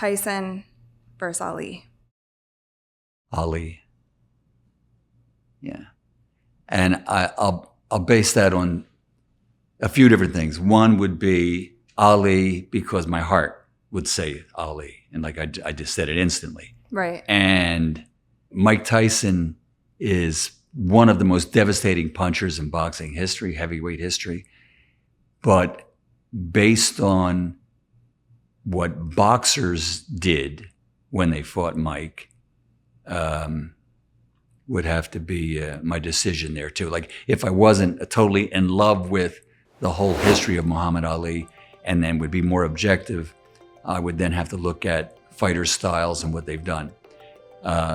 Tyson versus Ali. Ali. Yeah. And I'll base that on a few different things. One would be Ali because my heart would say Ali. And like I just said it instantly. Right. And Mike Tyson is one of the most devastating punchers in boxing history, heavyweight history. But based on what boxers did when they fought Mike, would have to be my decision there too. Like if I wasn't totally in love with the whole history of Muhammad Ali and then would be more objective, I would then have to look at fighter styles and what they've done.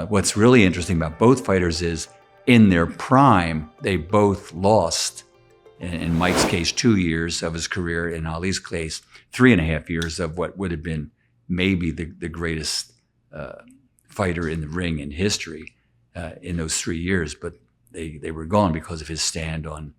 What's really interesting about both fighters is in their prime, they both lost, in Mike's case, 2 years of his career, in Ali's case, 3.5 years of what would have been maybe the greatest fighter in the ring in history in those 3 years. But they were gone because of his stand on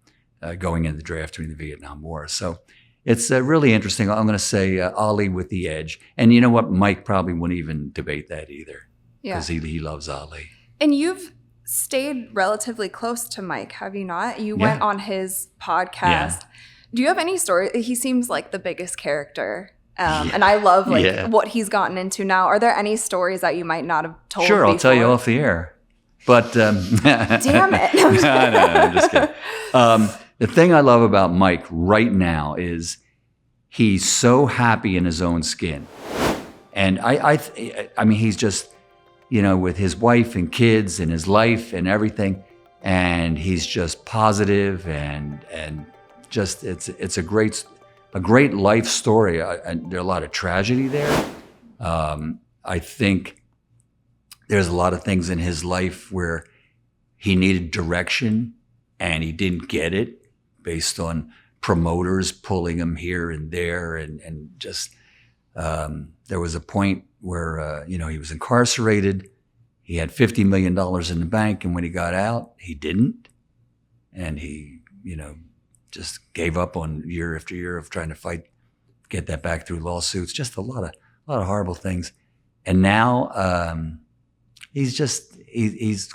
going into the draft during the Vietnam War. So it's really interesting. I'm going to say Ali with the edge. And you know what? Mike probably wouldn't even debate that either because he loves Ali. And you've stayed relatively close to Mike, have you not? You went on his podcast. Yeah. Do you have any story? He seems like the biggest character. And I love what he's gotten into now. Are there any stories that you might not have told Sure, before? I'll tell you off the air. But damn it. no, I'm just kidding. The thing I love about Mike right now is he's so happy in his own skin. And I mean, he's just, with his wife and kids and his life and everything. And he's just positive and just, it's a great life story. And there are a lot of tragedy there. I think there's a lot of things in his life where he needed direction and he didn't get it based on promoters pulling him here and there. And just, there was a point where, he was incarcerated. He had $50 million in the bank. And when he got out, he didn't. And he, just gave up on year after year of trying to get that back through lawsuits, just a lot of horrible things. And now, he's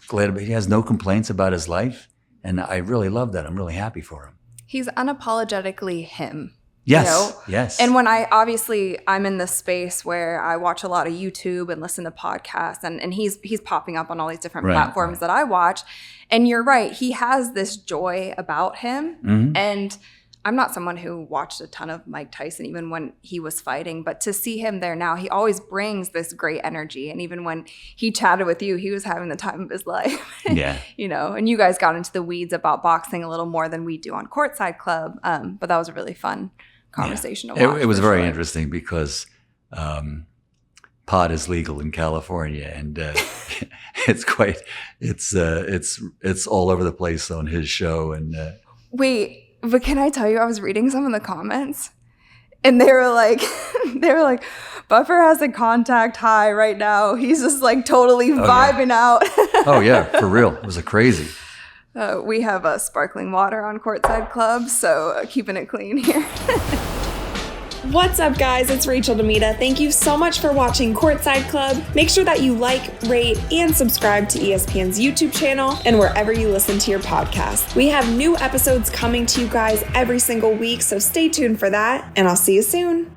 glad, he has no complaints about his life. And I really love that. I'm really happy for him. He's unapologetically him. Yes, yes. And when I'm in this space where I watch a lot of YouTube and listen to podcasts, and he's popping up on all these different platforms that I watch. And you're right, he has this joy about him. Mm-hmm. And I'm not someone who watched a ton of Mike Tyson, even when he was fighting, but to see him there now, he always brings this great energy. And even when he chatted with you, he was having the time of his life. Yeah. And you guys got into the weeds about boxing a little more than we do on Courtside Club. But that was a really fun conversation to watch. It was very interesting because pot is legal in California, and it's all over the place on his show. And wait, but can I tell you, I was reading some of the comments, and they were like, Buffer has a contact high right now. He's just like totally vibing out. Oh yeah, for real. It was crazy. We have sparkling water on Courtside Club, so keeping it clean here. What's up, guys? It's Rachel DeMita. Thank you so much for watching Courtside Club. Make sure that you like, rate, and subscribe to ESPN's YouTube channel and wherever you listen to your podcast. We have new episodes coming to you guys every single week, so stay tuned for that, and I'll see you soon.